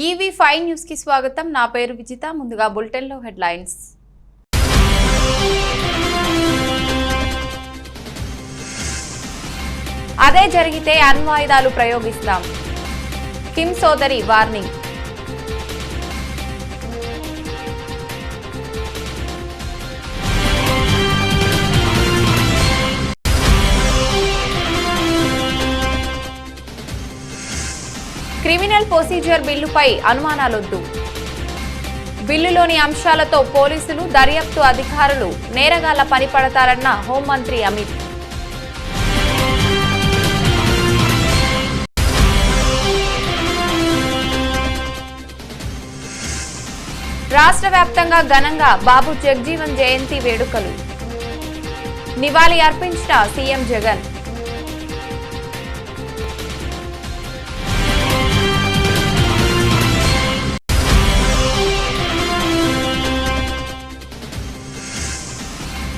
EV5 news కి స్వాగతం. నా పేరు విజిత. ముందుగా బులెటిన్ లో హెడ్లైన్స్. అదే జరిగితే అణ్వాయుధాలు ప్రయోగిస్తాం. కిమ్ సోదరి వార్నింగ్. క్రిమినల్ ప్రొసీజర్ బిల్లుపై అనుమానాలొద్దు. బిల్లులోని అంశాలతో పోలీసులు, దర్యాప్తు అధికారులు నేరగాళ్ల పనిపడతారన్న హోంమంత్రి అమిత్. రాష్ట్ర వ్యాప్తంగా ఘనంగా బాబు జగజీవన్ జయంతి వేడుకలు. నివాళి అర్పించిన సీఎం జగన్.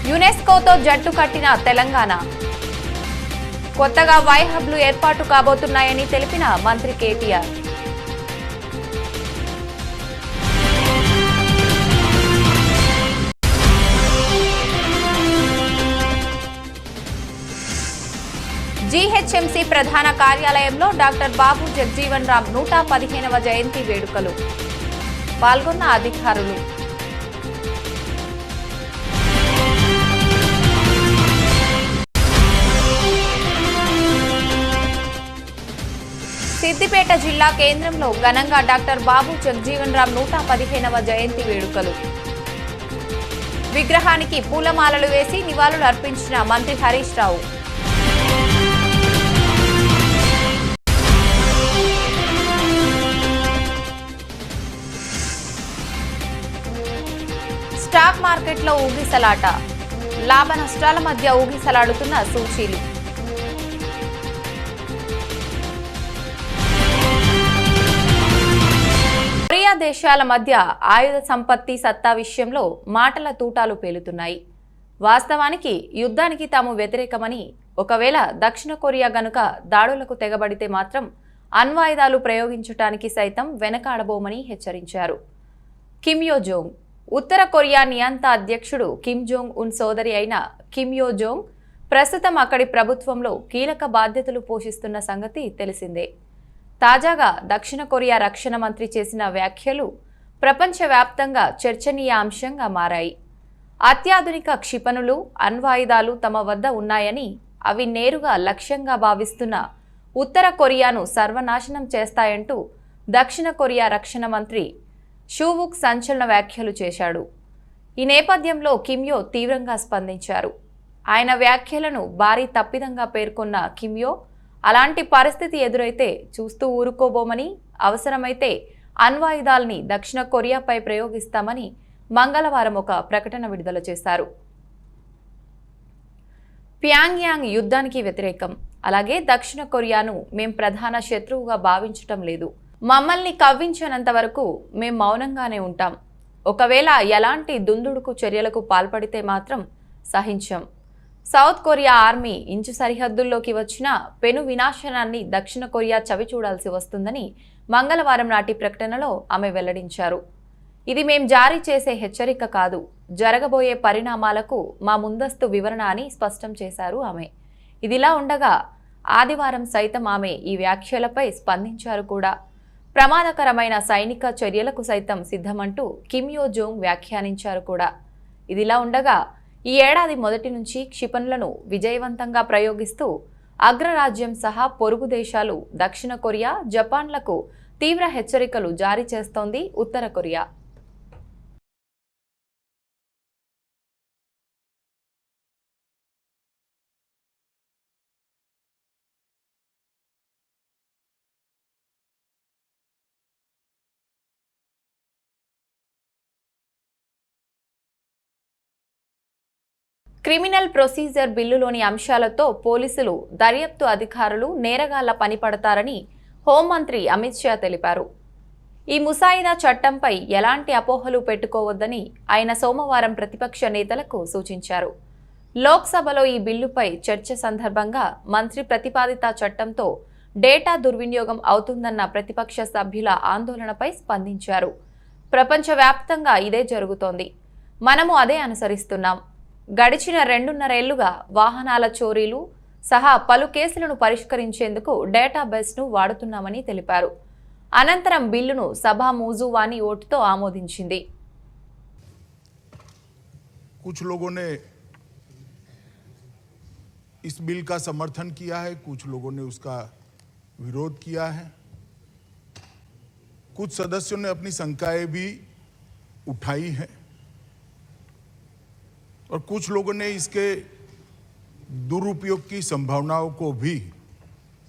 యునెస్కోతో జట్టు కట్టిన తెలంగాణ. కొత్తగా వై హబ్లు ఏర్పాటు కాబోతున్నాయని తెలిపిన మంత్రి కేటీఆర్. జీహెచ్ఎంసీ ప్రధాన కార్యాలయంలో డాక్టర్ బాబు జగజీవన్ రామ్ 115వ జయంతి వేడుకలు. పాల్గొన్న అధికారులు. సిద్దిపేట జిల్లా కేంద్రంలో ఘనంగా డాక్టర్ బాబు జగజీవన్ రామ్ 115వ జయంతి వేడుకలు. విగ్రహానికి పూలమాలలు వేసి నివాళులు అర్పించిన మంత్రి హరీష్ రావు. స్టాక్ మార్కెట్లో ఊగిసలాట. లాభ నష్టాల మధ్య ఊగిసలాడుతున్న సూచీలు. కొరియా దేశాల మధ్య ఆయుధ సంపత్తి సత్తా విషయంలో మాటల తూటాలు పేలుతున్నాయి. వాస్తవానికి యుద్ధానికి తాము వ్యతిరేకమని, ఒకవేళ దక్షిణ కొరియా గనుక దాడులకు తెగబడితే మాత్రం అణ్వాయుధాలు ప్రయోగించడానికి సైతం వెనకాడబోమని హెచ్చరించారు. కిమ్ యో జోంగ్. ఉత్తర కొరియా నియంత అధ్యక్షుడు కిమ్ జోంగ్ ఉన్ సోదరి అయిన కిమ్ యో జోంగ్ ప్రస్తుతం అక్కడి ప్రభుత్వంలో కీలక బాధ్యతలు పోషిస్తున్న సంగతి తెలిసిందే. తాజాగా దక్షిణ కొరియా రక్షణ మంత్రి చేసిన వ్యాఖ్యలు ప్రపంచవ్యాప్తంగా చర్చనీయాంశంగా మారాయి. అత్యాధునిక క్షిపణులు, అణ్వాయుధాలు తమ వద్ద ఉన్నాయని, అవి నేరుగా లక్ష్యంగా భావిస్తున్న ఉత్తర కొరియాను సర్వనాశనం చేస్తాయంటూ దక్షిణ కొరియా రక్షణ మంత్రి షూవుక్ సంచలన వ్యాఖ్యలు చేశాడు. ఈ నేపథ్యంలో కిమ్ యో తీవ్రంగా స్పందించారు. ఆయన వ్యాఖ్యలను భారీ తప్పిదంగా పేర్కొన్న కిమ్ యో అలాంటి పరిస్థితి ఎదురైతే చూస్తూ ఊరుకోబోమని, అవసరమైతే అణ్వాయుధాల్ని దక్షిణ కొరియాపై ప్రయోగిస్తామని మంగళవారం ఒక ప్రకటన విడుదల చేశారు. ప్యాంగ్యాంగ్ యుద్ధానికి వ్యతిరేకం. అలాగే దక్షిణ కొరియాను మేం ప్రధాన శత్రువుగా భావించటం లేదు. మమ్మల్ని కవ్వించినంత వరకు మేం మౌనంగానే ఉంటాం. ఒకవేళ ఎలాంటి దుందుడుకు చర్యలకు పాల్పడితే మాత్రం సహించం. సౌత్ కొరియా ఆర్మీ ఇంచు సరిహద్దుల్లోకి వచ్చిన పెను వినాశనాన్ని దక్షిణ కొరియా చవి చూడాల్సి వస్తుందని మంగళవారం నాటి ప్రకటనలో ఆమె వెల్లడించారు. ఇది మేం జారీ చేసే హెచ్చరిక కాదు, జరగబోయే పరిణామాలకు మా ముందస్తు వివరణ అని స్పష్టం చేశారు ఆమె. ఇదిలా ఉండగా ఆదివారం సైతం ఆమె ఈ వ్యాఖ్యలపై స్పందించారు కూడా. ప్రమాదకరమైన సైనిక చర్యలకు సైతం సిద్ధమంటూ కిమ్ యో జోంగ్ వ్యాఖ్యానించారు కూడా. ఇదిలా ఉండగా ఈ ఏడాది మొదటి నుంచి క్షిపణులను విజయవంతంగా ప్రయోగిస్తూ అగ్రరాజ్యం సహా పొరుగు దేశాలు దక్షిణ కొరియా, జపాన్లకు తీవ్ర హెచ్చరికలు జారీ చేస్తోంది ఉత్తర కొరియా. క్రిమినల్ ప్రొసీజర్ బిల్లులోని అంశాలతో పోలీసులు, దర్యాప్తు అధికారులు నేరగాళ్ల పనిపడతారని హోంమంత్రి అమిత్ షా తెలిపారు. ఈ ముసాయిదా చట్టంపై ఎలాంటి అపోహలు పెట్టుకోవద్దని ఆయన సోమవారం ప్రతిపక్ష నేతలకు సూచించారు. లోక్సభలో ఈ బిల్లుపై చర్చ సందర్భంగా మంత్రి ప్రతిపాదిత చట్టంతో డేటా దుర్వినియోగం అవుతుందన్న ప్రతిపక్ష సభ్యుల ఆందోళనపై స్పందించారు. ప్రపంచవ్యాప్తంగా ఇదే జరుగుతోంది. మనము అదే అనుసరిస్తున్నాం. గడిచిన 2.5 ఏళ్లుగా వాహనాల చోరీలు సహా పలు కేసులను పరిష్కరించేందుకు డేటాబేస్ను వాడుతున్నామని తెలిపారు. అనంతరం బిల్లును సభ మూజువాణి ఓటుతో ఆమోదించింది. कुछ लोगों ने इस बिल का समर्थन किया है, कुछ लोगों ने उसका विरोध किया है। कुछ सदस्यों ने अपनी शंकाएं भी उठाई हैं और कुछ लोगों ने इसके दुरुपयोग की संभावनाओं को भी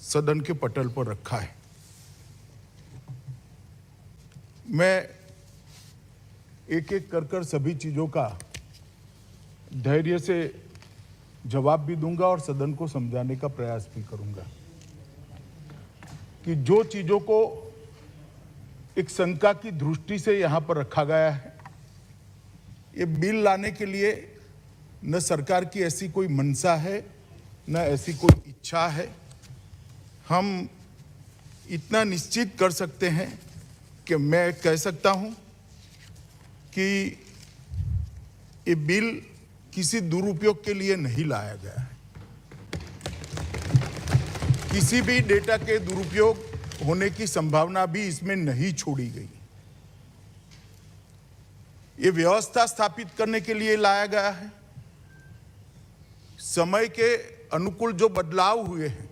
सदन के पटल पर रखा है। मैं एक एक कर सभी चीजों का धैर्य से जवाब भी दूंगा और सदन को समझाने का प्रयास भी करूंगा कि जो चीजों को एक शंका की दृष्टि से यहां पर रखा गया है, ये बिल लाने के लिए न सरकार की ऐसी कोई मंशा है, न ऐसी कोई इच्छा है। हम इतना निश्चित कर सकते हैं कि मैं कह सकता हूं कि ये बिल किसी दुरुपयोग के लिए नहीं लाया गया है। किसी भी डेटा के दुरुपयोग होने की संभावना भी इसमें नहीं छोड़ी गई। ये व्यवस्था स्थापित करने के लिए लाया गया है। समय के अनुकूल जो बदलाव हुए हैं,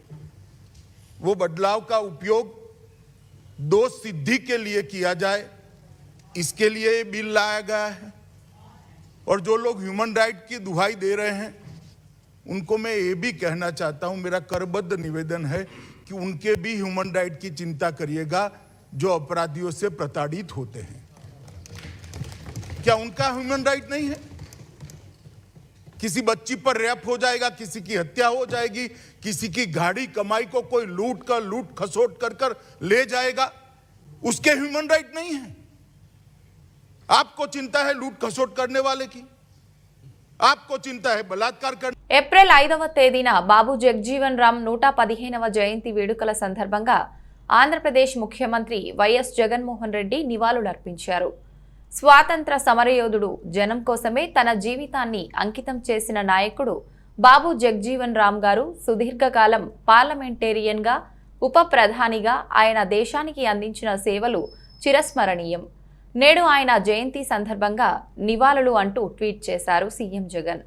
वो बदलाव का उपयोग दोष सिद्धि के लिए किया जाए, इसके लिए ये बिल लाया गया है। और जो लोग ह्यूमन राइट की दुहाई दे रहे हैं, उनको मैं ये भी कहना चाहता हूं, मेरा करबद्ध निवेदन है कि उनके भी ह्यूमन राइट की चिंता करिएगा जो अपराधियों से प्रताड़ित होते हैं। क्या उनका ह्यूमन राइट नहीं है? किसी बच्ची पर रेप हो जाएगा, किसी की हत्या हो जाएगी, किसी की गाड़ी कमाई को कोई लूट खसोट कर ले जाएगा, उसके ह्यूमन राइट नहीं है। आपको चिंता है लूट खसोट करने वाले की, आपको चिंता है बलात्कार करने। ఏప్రిల్ 5వ తేదీన బాబు జగ్జీవన్ రామ్ 115వ జయంతి వేడుకల సందర్భంగా ఆంధ్రప్రదేశ్ ముఖ్యమంత్రి వైఎస్ జగన్మోహన్ రెడ్డి నివాళులర్పించారు. స్వాతంత్ర సమరయోధుడు, జనం కోసమే తన జీవితాన్ని అంకితం చేసిన నాయకుడు బాబు జగ్జీవన్ రామ్ గారు సుదీర్ఘకాలం పార్లమెంటేరియన్గా, ఉప ప్రధానిగా ఆయన దేశానికి అందించిన సేవలు చిరస్మరణీయం. నేడు ఆయన జయంతి సందర్భంగా నివాళులు అంటూ ట్వీట్ చేశారు సీఎం జగన్.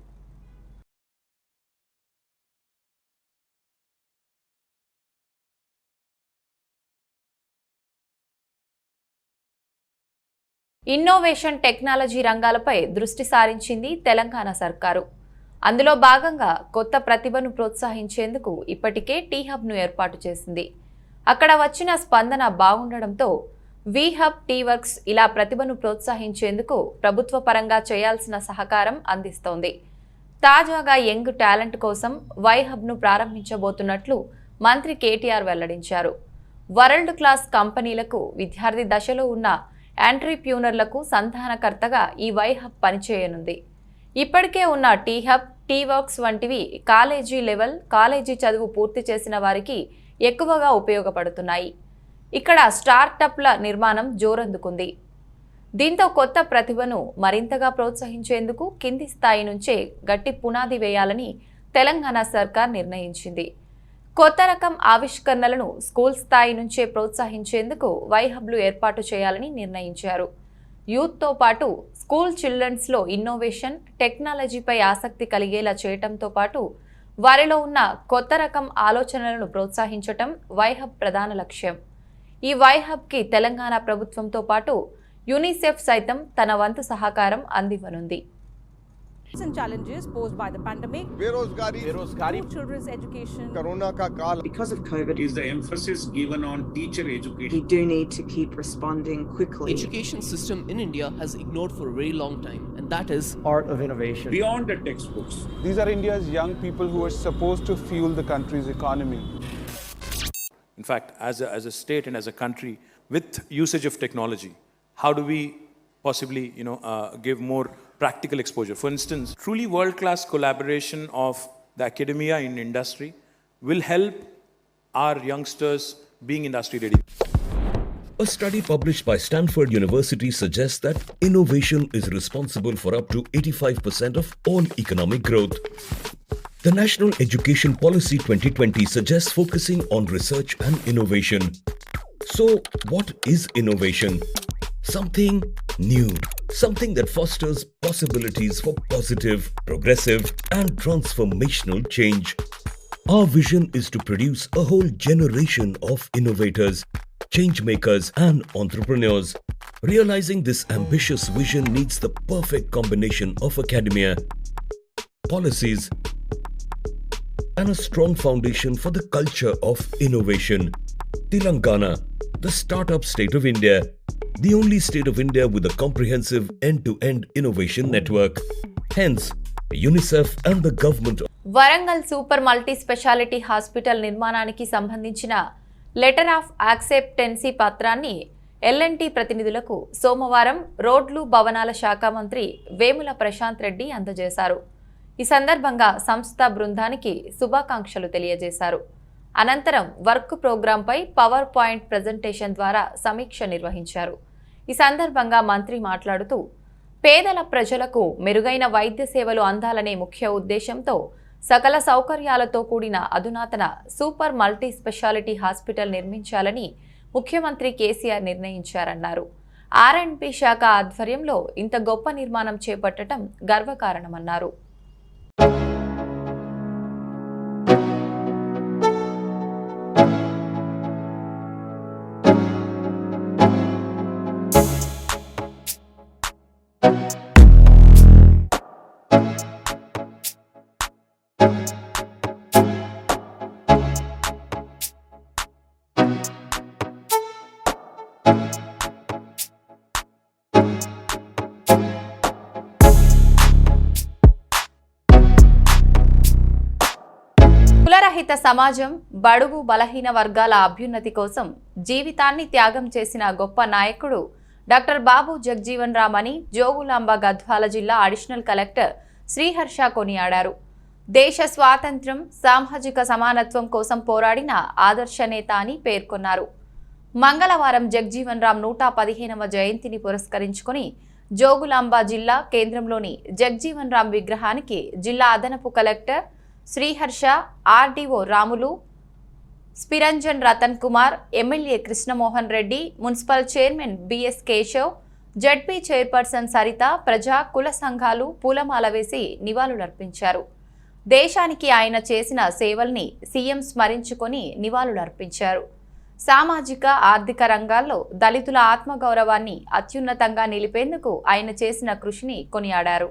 ఇన్నోవేషన్, టెక్నాలజీ రంగాలపై దృష్టి సారించింది తెలంగాణ సర్కారు. అందులో భాగంగా కొత్త ప్రతిభను ప్రోత్సహించేందుకు ఇప్పటికే టీ హబ్ను ఏర్పాటు చేసింది. అక్కడ వచ్చిన స్పందన బాగుండడంతో వి హబ్, టీ వర్క్స్ ఇలా ప్రతిభను ప్రోత్సహించేందుకు ప్రభుత్వ పరంగా చేయాల్సిన సహకారం అందిస్తోంది. తాజాగా యంగ్ టాలెంట్ కోసం వై హబ్ను ప్రారంభించబోతున్నట్లు మంత్రి కేటీఆర్ వెల్లడించారు. వరల్డ్ క్లాస్ కంపెనీలకు విద్యార్థి దశలో ఉన్న ఎంట్రీప్యూనర్లకు సంధానకర్తగా ఈ వై హబ్ పనిచేయనుంది. ఇప్పటికే ఉన్న టీ హబ్, టీ వర్క్స్ వంటివి కాలేజీ లెవెల్, కాలేజీ చదువు పూర్తి చేసిన వారికి ఎక్కువగా ఉపయోగపడుతున్నాయి. ఇక్కడ స్టార్టప్ల నిర్మాణం జోరందుకుంది. దీంతో కొత్త ప్రతిభను మరింతగా ప్రోత్సహించేందుకు కింది స్థాయి నుంచే గట్టి పునాది వేయాలని తెలంగాణ సర్కార్ నిర్ణయించింది. కొత్త రకం ఆవిష్కరణలను స్కూల్ స్థాయి నుంచే ప్రోత్సహించేందుకు వై హబ్లు ఏర్పాటు చేయాలని నిర్ణయించారు. యూత్తో పాటు స్కూల్ చిల్డ్రన్స్లో ఇన్నోవేషన్, టెక్నాలజీపై ఆసక్తి కలిగేలా చేయటంతో పాటు వారిలో ఉన్న కొత్త రకం ఆలోచనలను ప్రోత్సహించటం వై హబ్ ప్రధాన లక్ష్యం. ఈ వై హబ్కి తెలంగాణ ప్రభుత్వంతో పాటు యూనిసెఫ్ సైతం తన వంతు సహకారం అందివ్వనుంది. and challenges posed by the pandemic, बेरोजगारी, children's education, कोरोना का काल, because of COVID, is the emphasis given on teacher education. we do need to keep responding quickly. Education system in India has ignored for a very long time, and that is art of innovation. Beyond the textbooks. These are India's young people who are supposed to fuel the country's economy. In fact, as a state and as a country, with usage of technology, how do we possibly, give more practical exposure? For instance, truly world-class collaboration of the academia in industry will help our youngsters being industry ready. A study published by Stanford University suggests that innovation is responsible for up to 85% of all economic growth. The National Education Policy 2020 suggests focusing on research and innovation. So, what is innovation? Something new, something that fosters possibilities for positive, progressive, and transformational change. Our vision is to produce a whole generation of innovators, change makers, and entrepreneurs. Realizing this ambitious vision needs the perfect combination of academia, policies, and a strong foundation for the culture of innovation. Telangana, the startup state of India, the only state of India with a comprehensive end-to-end innovation network. Hence, UNICEF and the government Warangal super multi speciality hospital నిర్మాణానికి సంబంధించిన letter of acceptancy పత్రాన్ని L&T ప్రతినిధులకు సోమవారం రోడ్లు భవనాల శాఖ మంత్రి వేముల ప్రశాంత్ రెడ్డి అందజేశారు. ఈ సందర్భంగా సంస్థ బృందానికి శుభాకాంక్షలు తెలియజేశారు. అనంతరం వర్క్ ప్రోగ్రాంపై పవర్ పాయింట్ ప్రజెంటేషన్ ద్వారా సమీక్ష నిర్వహించారు. ఈ సందర్భంగా మంత్రి మాట్లాడుతూ పేదల ప్రజలకు మెరుగైన వైద్య సేవలు అందాలనే ముఖ్య ఉద్దేశంతో సకల సౌకర్యాలతో కూడిన అధునాతన సూపర్ మల్టీ స్పెషాలిటీ హాస్పిటల్ నిర్మించాలని ముఖ్యమంత్రి కేసీఆర్ నిర్ణయించారన్నారు. ఆర్ఎండ్బి శాఖ ఆధ్వర్యంలో ఇంత గొప్ప నిర్మాణం చేపట్టడం గర్వకారణమన్నారు. కులరహిత సమాజం, బడుగు బలహీన వర్గాల అభ్యున్నతి కోసం జీవితాన్ని త్యాగం చేసిన గొప్ప నాయకుడు డాక్టర్ బాబు జగ్జీవన్ రామ్ అని జోగులాంబ గద్వాల జిల్లా అడిషనల్ కలెక్టర్ శ్రీహర్ష కొనియాడారు. దేశ స్వాతంత్ర్యం, సామాజిక సమానత్వం కోసం పోరాడిన ఆదర్శ నేత అని పేర్కొన్నారు. మంగళవారం జగ్జీవన్ రామ్ 115వ జయంతిని పురస్కరించుకుని జోగులాంబ జిల్లా కేంద్రంలోని జగ్జీవన్ రామ్ విగ్రహానికి జిల్లా అదనపు కలెక్టర్ శ్రీహర్ష, ఆర్డీఓ రాములు, స్పిరంజన్ Ratan Kumar, MLA Krishnamohan Reddy, municipal chairman BS Keshav, ZP chairperson Saritha, ప్రజా కుల సంఘాలు పూలమాల వేసి నివాళులర్పించారు. దేశానికి ఆయన చేసిన సేవల్ని సీఎం స్మరించుకొని నివాళులర్పించారు. సామాజిక, ఆర్థిక రంగాల్లో దళితుల ఆత్మగౌరవాన్ని అత్యున్నతంగా నిలిపేందుకు ఆయన చేసిన కృషిని కొనియాడారు.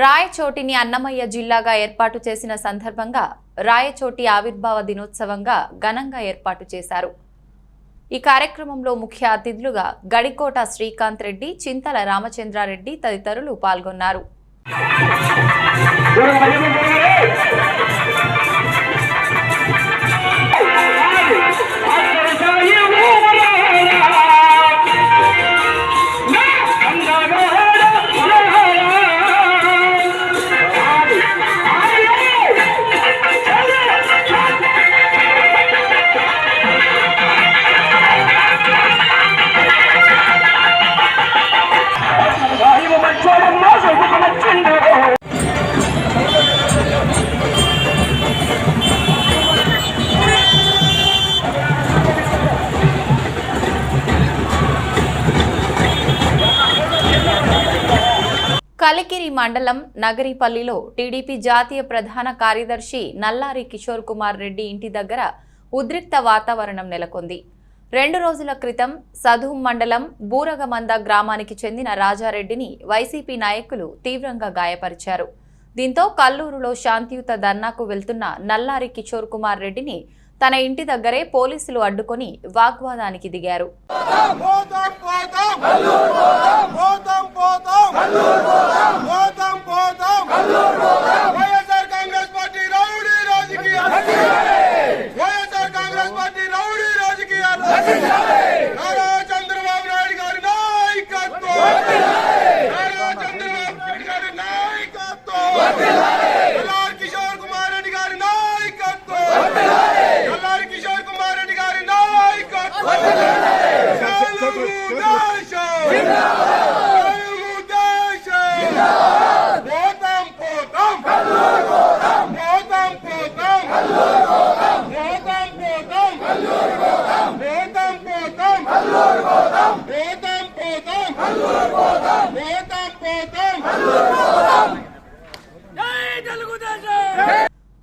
రాయచోటిని అన్నమయ్య జిల్లాగా ఏర్పాటు చేసిన సందర్భంగా రాయచోటి ఆవిర్భావ దినోత్సవంగా ఘనంగా ఏర్పాటు చేశారు. ఈ కార్యక్రమంలో ముఖ్య అతిథులుగా గడికోట శ్రీకాంత్ రెడ్డి, చింతల రామచంద్రారెడ్డి తదితరులు పాల్గొన్నారు. కలికిరి మండలం నగరిపల్లిలో టీడీపీ జాతీయ ప్రధాన కార్యదర్శి నల్లారి కిషోర్ కుమార్ రెడ్డి ఇంటి దగ్గర ఉద్రిక్త వాతావరణం నెలకొంది. 2 రోజుల క్రితం సధూం మండలం బూరగమంద గ్రామానికి చెందిన రాజారెడ్డిని వైసీపీ నాయకులు తీవ్రంగా గాయపరిచారు. దీంతో కల్లూరులో శాంతియుత ధర్నాకు వెళ్తున్న నల్లారి కిషోర్ కుమార్ రెడ్డిని తన ఇంటి దగ్గరే పోలీసులు అడ్డుకొని వాగ్వాదానికి దిగారు.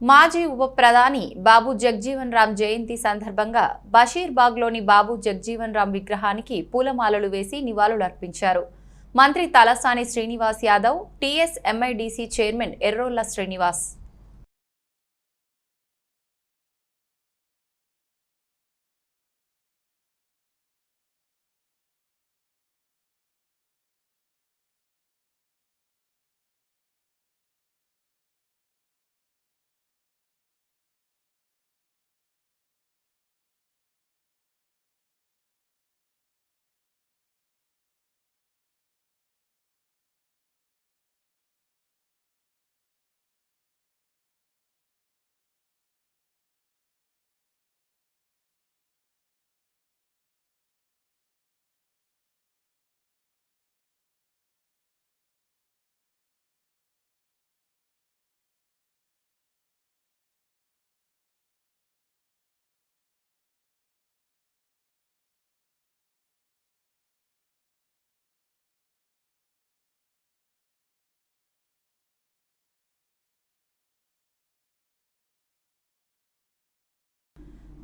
మాజీ ఉప ప్రధాని బాబు జగ్జీవన్ రామ్ జయంతి సందర్భంగా బషీర్బాగ్లోని బాబు జగ్జీవన్ రామ్ విగ్రహానికి పూలమాలలు వేసి నివాళులర్పించారు. మంత్రి తలసాని శ్రీనివాస్ యాదవ్, టీఎస్ఎంఐడిసి చైర్మన్ ఎర్రోళ్ల శ్రీనివాస్.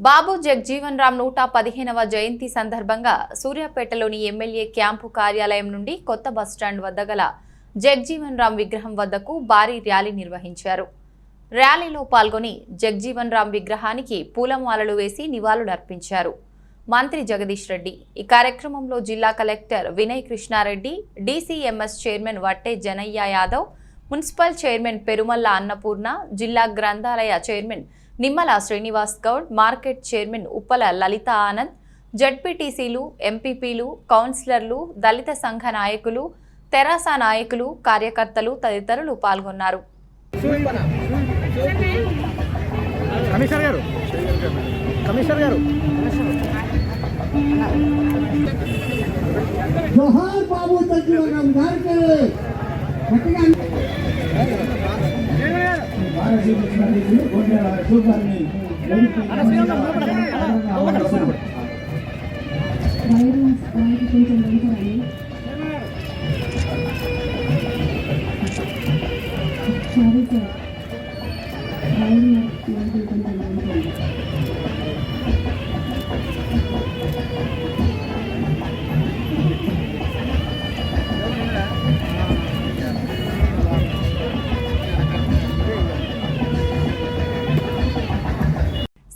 బాబు జగ్జీవన్ రామ్ 115వ జయంతి సందర్భంగా సూర్యాపేటలోని ఎమ్మెల్యే క్యాంపు కార్యాలయం నుండి కొత్త బస్టాండ్ వద్ద గల జగ్జీవన్ రామ్ విగ్రహం వద్దకు భారీ ర్యాలీ నిర్వహించారు. ర్యాలీలో పాల్గొని జగ్జీవన్ రామ్ విగ్రహానికి పూలమాలలు వేసి నివాళులర్పించారు మంత్రి జగదీష్ రెడ్డి. ఈ కార్యక్రమంలో జిల్లా collector Vinay Krishnareddy, DCMS chairman Vatte Janaiah Yadav, municipal chairman Perumalla Annapurna, జిల్లా గ్రంథాలయ chairman Nimmala Srinivas Goud, market chairman Uppala Lalitha Anand, జడ్పీటీసీలు, ఎంపీపీలు, కౌన్సిలర్లు, దళిత సంఘ నాయకులు, తెరాస నాయకులు, కార్యకర్తలు తదితరులు పాల్గొన్నారు.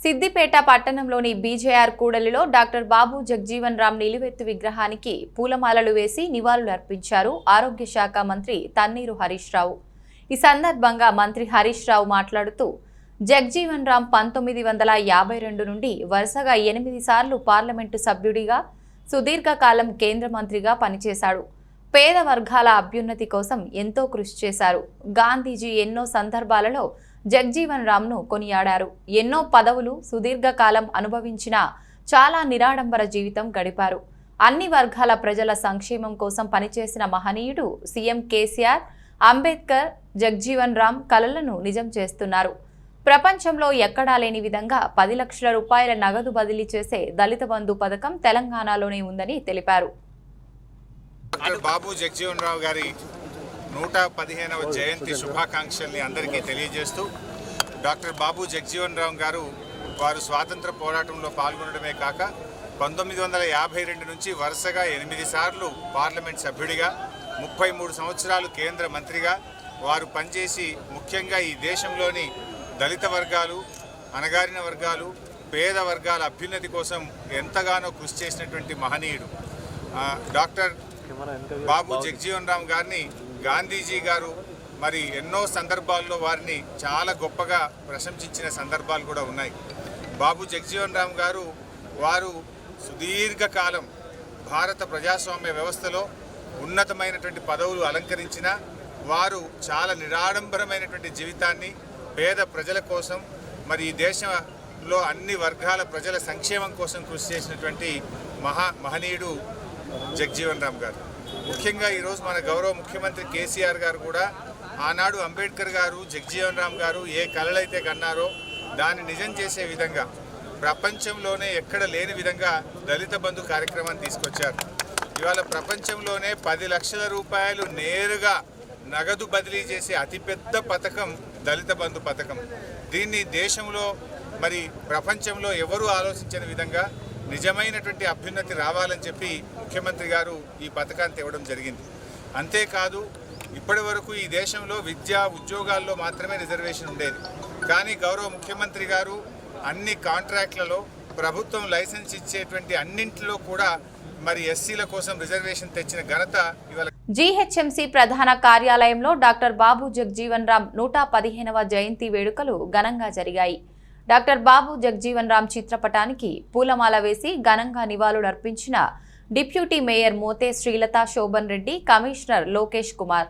సిద్దిపేట పట్టణంలోని బీజేఆర్ కూడలిలో డాక్టర్ బాబు జగ్జీవన్ రామ్ నిలువెత్తు విగ్రహానికి పూలమాలలు వేసి నివాళులు అర్పించారు ఆరోగ్య శాఖ మంత్రి తన్నీరు హరీష్ రావు. ఈ సందర్భంగా మంత్రి హరీష్ రావు మాట్లాడుతూ జగ్జీవన్ రామ్ 1952 నుండి వరుసగా 8 సార్లు పార్లమెంటు సభ్యుడిగా సుదీర్ఘకాలం కేంద్ర మంత్రిగా పనిచేశాడు. పేద వర్గాల అభ్యున్నతి కోసం ఎంతో కృషి చేశారు. గాంధీజీ ఎన్నో సందర్భాలలో జగ్జీవన్ రామ్ను కొనియాడారు. ఎన్నో పదవులు సుదీర్ఘకాలం అనుభవించిన చాలా నిరాడంబర జీవితం గడిపారు. అన్ని వర్గాల ప్రజల సంక్షేమం కోసం పనిచేసిన మహనీయుడు సీఎం కేసీఆర్, అంబేద్కర్ జగ్జీవన్ రామ్ కలలను నిజం చేస్తున్నారు. ప్రపంచంలో ఎక్కడా లేని విధంగా 10 లక్షల రూపాయల నగదు బదిలీ చేసే దళిత బంధు పథకం తెలంగాణలోనే ఉందని తెలిపారు. డాక్టర్ బాబు జగ్జీవన్ రావు గారి 115వ జయంతి శుభాకాంక్షల్ని అందరికీ తెలియజేస్తూ, డాక్టర్ బాబు జగ్జీవన్ రావు గారు వారు స్వాతంత్ర పోరాటంలో పాల్గొనడమే కాక 1952 నుంచి వరుసగా 8 సార్లు పార్లమెంట్ సభ్యుడిగా 33 సంవత్సరాలు కేంద్ర మంత్రిగా వారు పనిచేసి ముఖ్యంగా ఈ దేశంలోని దళిత వర్గాలు, అణగారిన వర్గాలు, పేద వర్గాల అభ్యున్నతి కోసం ఎంతగానో కృషి చేసినటువంటి మహనీయుడు డాక్టర్ బాబు జగ్జీవన్ రామ్ గారిని గాంధీజీ గారు మరి ఎన్నో సందర్భాల్లో వారిని చాలా గొప్పగా ప్రశంసించిన సందర్భాలు కూడా ఉన్నాయి. బాబు జగ్జీవన్ రామ్ గారు వారు సుదీర్ఘకాలం భారత ప్రజాస్వామ్య వ్యవస్థలో ఉన్నతమైనటువంటి పదవులు అలంకరించిన వారు చాలా నిరాడంబరమైనటువంటి జీవితాన్ని పేద ప్రజల కోసం మరి ఈ దేశంలో అన్ని వర్గాల ప్రజల సంక్షేమం కోసం కృషి చేసినటువంటి మహనీయుడు జగ్జీవన్ రామ్ గారు. ముఖ్యంగా ఈరోజు మన గౌరవ ముఖ్యమంత్రి కేసీఆర్ గారు కూడా ఆనాడు అంబేద్కర్ గారు, జగ్జీవన్ రామ్ గారు ఏ కలలైతే కన్నారో దాన్ని నిజం చేసే విధంగా ప్రపంచంలోనే ఎక్కడ లేని విధంగా దళిత బంధు కార్యక్రమాన్ని తీసుకొచ్చారు. ఇవాళ ప్రపంచంలోనే 10 లక్షల రూపాయలు నేరుగా నగదు బదిలీ చేసే అతిపెద్ద పథకం దళిత బంధు పథకం. దీన్ని దేశంలో మరి ప్రపంచంలో ఎవరూ ఆలోచించని విధంగా నిజమైనటువంటి అభ్యున్నతి రావాలని చెప్పి ముఖ్యమంత్రి గారు ఈ పథకాన్ని తేవడం జరిగింది. అంతేకాదు ఇప్పటి వరకు ఈ దేశంలో విద్యా ఉద్యోగాల్లో మాత్రమే రిజర్వేషన్ ఉండేది. కానీ గౌరవ ముఖ్యమంత్రి గారు అన్ని కాంట్రాక్ట్లలో ప్రభుత్వం లైసెన్స్ ఇచ్చేటువంటి అన్నింటిలో కూడా మరి ఎస్సీల కోసం రిజర్వేషన్ తెచ్చిన ఘనత ఇవాళ జీహెచ్ఎంసీ ప్రధాన కార్యాలయంలో డాక్టర్ బాబు జగ్జీవన్ రామ్ 115వ జయంతి వేడుకలు ఘనంగా జరిగాయి. డాక్టర్ బాబు జగ్జీవన్ రామ్ చిత్రపటానికి పూలమాల వేసి ఘనంగా నివాళులు అర్పించిన deputy mayor Mothe Srilatha Shobhan Reddy, commissioner Lokesh Kumar.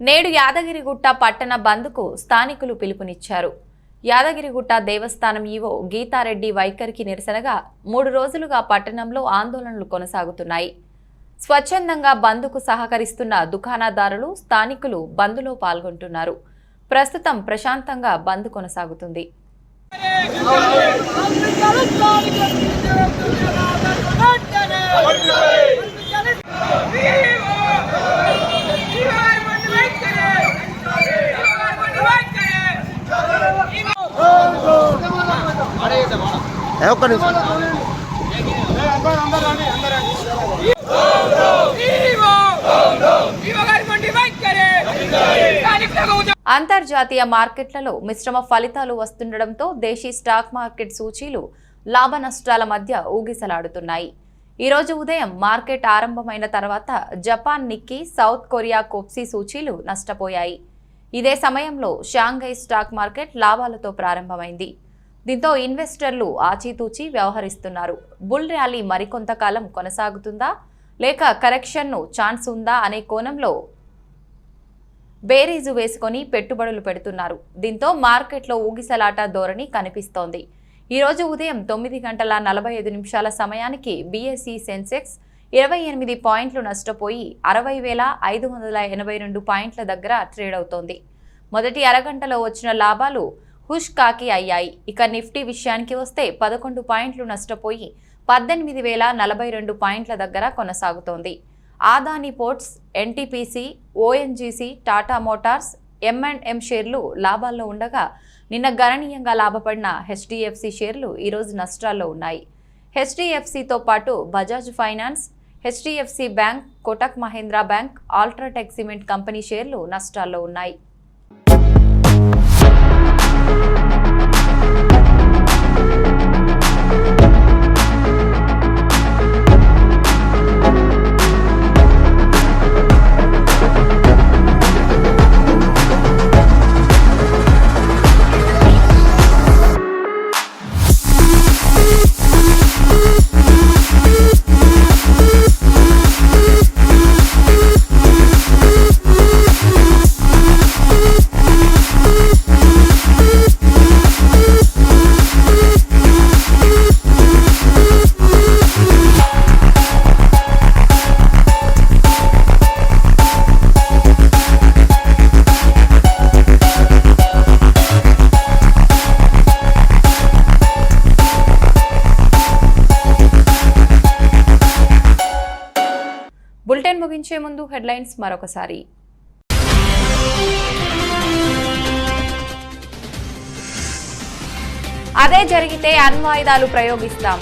నేడు యాదగిరిగుట్ట పట్టణ బంద్కు స్థానికులు పిలుపునిచ్చారు. యాదగిరిగుట్ట దేవస్థానం ఈవో గీతారెడ్డి వైఖరికి నిరసనగా 3 రోజులుగా పట్టణంలో ఆందోళనలు కొనసాగుతున్నాయి. స్వచ్ఛందంగా బంద్కు సహకరిస్తున్న దుకాణదారులు, స్థానికులు బంద్లో పాల్గొంటున్నారు. ప్రస్తుతం ప్రశాంతంగా బంద్ కొనసాగుతుంది. స్థానిక అంతర్జాతీయ మార్కెట్లలో మిశ్రమ ఫలితాలు వస్తుండటంతో దేశీ స్టాక్ మార్కెట్ సూచీలు లాభ నష్టాల మధ్య ఊగిసలాడుతున్నాయి. ఈరోజు ఉదయం మార్కెట్ ఆరంభమైన తర్వాత జపాన్ నిక్కీ, సౌత్ కొరియా కోప్సీ సూచీలు నష్టపోయాయి. ఇదే సమయంలో షాంఘై స్టాక్ మార్కెట్ లాభాలతో ప్రారంభమైంది. దీంతో ఇన్వెస్టర్లు ఆచితూచి వ్యవహరిస్తున్నారు. బుల్ ర్యాలీ మరికొంతకాలం కొనసాగుతుందా లేక కరెక్షన్ను ఛాన్స్ ఉందా అనే కోణంలో బేరీజు వేసుకొని పెట్టుబడులు పెడుతున్నారు. దీంతో మార్కెట్లో ఊగిసలాట ధోరణి కనిపిస్తోంది. ఈరోజు ఉదయం 9:45 సమయానికి బీఎస్ఈ సెన్సెక్స్ 28 పాయింట్లు నష్టపోయి 60,582 పాయింట్ల దగ్గర ట్రేడ్ అవుతోంది. మొదటి అరగంటలో వచ్చిన లాభాలు హుష్ కాకి అయ్యాయి. ఇక నిఫ్టీ విషయానికి వస్తే 11 పాయింట్లు నష్టపోయి 18,042 పాయింట్ల దగ్గర కొనసాగుతోంది. Adani ports, NTPC, ONGC, Tata Motors, M&M షేర్లు లాభాల్లో ఉండగా నిన్న గణనీయంగా లాభపడిన హెచ్డిఎఫ్సి షేర్లు ఈరోజు నష్టాల్లో ఉన్నాయి. హెచ్డిఎఫ్సితో పాటు Bajaj finance, HDFC bank, Kotak Mahindra bank, UltraTech cement company షేర్లు నష్టాల్లో ఉన్నాయి. బులెటిన్ ముగించే ముందు హెడ్లైన్స్ మరొకసారి. అదే జరిగితే అణ్వాయుధాలు ప్రయోగిస్తాం,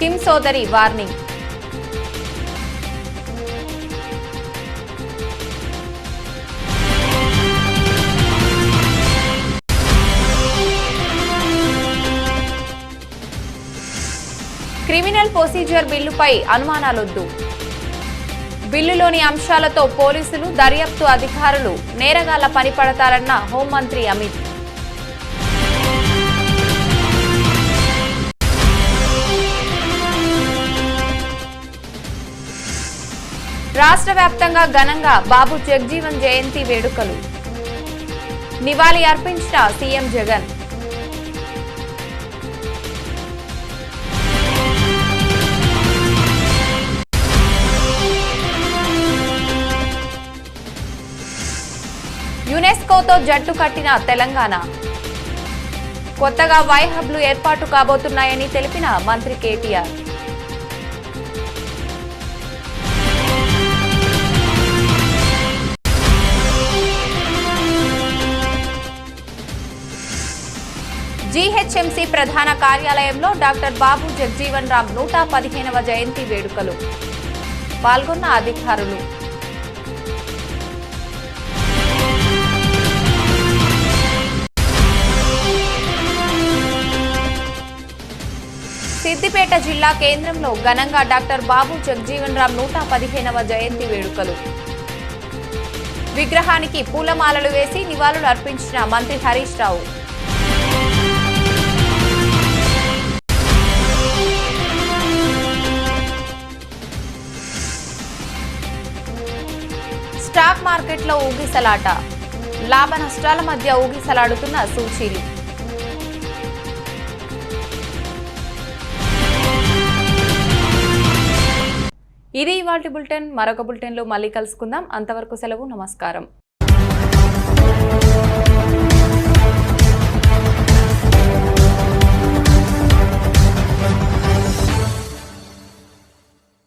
కిమ్ సోదరి వార్నింగ్. క్రిమినల్ ప్రొసీజర్ బిల్లుపై అనుమానాలొద్దు, బిల్లులోని అంశాలతో పోలీసులు, దర్యాప్తు అధికారులు నేరగాళ్ల పని పడతారన్న హోంమంత్రి అమిత్. రాష్ట్ర వ్యాప్తంగా ఘనంగా బాబు జగ్జీవన్ జయంతి వేడుకలు, నివాళి అర్పించిన సీఎం జగన్. యునెస్కోతో జట్టు కట్టిన తెలంగాణ, కొత్తగా వై హబ్లు ఏర్పాటు కాబోతున్నాయని తెలిపిన మంత్రి కేటీఆర్. జీహెచ్ఎంసీ ప్రధాన కార్యాలయంలో డాక్టర్ బాబు జగ్జీవన్ రామ్ 115వ జయంతి వేడుకలు, పాల్గొన్న అధికారులు. సిద్దిపేట జిల్లా కేంద్రంలో ఘనంగా డాక్టర్ బాబు జగ్జీవన్ రామ్ 115వ జయంతి వేడుకలు, విగ్రహానికి పూలమాలలు వేసి నివాళులు అర్పించిన మంత్రి హరీష్ రావు. స్టాక్ మార్కెట్లో ఊగిసలాట, లాభ నష్టాల మధ్య ఊగిసలాడుతున్న సూచీలు. ఇది ఇవాల్టి బులెటిన్. మరొక బులెటిన్లో మళ్ళీ కలుసుకుందాం. అంతవరకు సెలవు. నమస్కారం.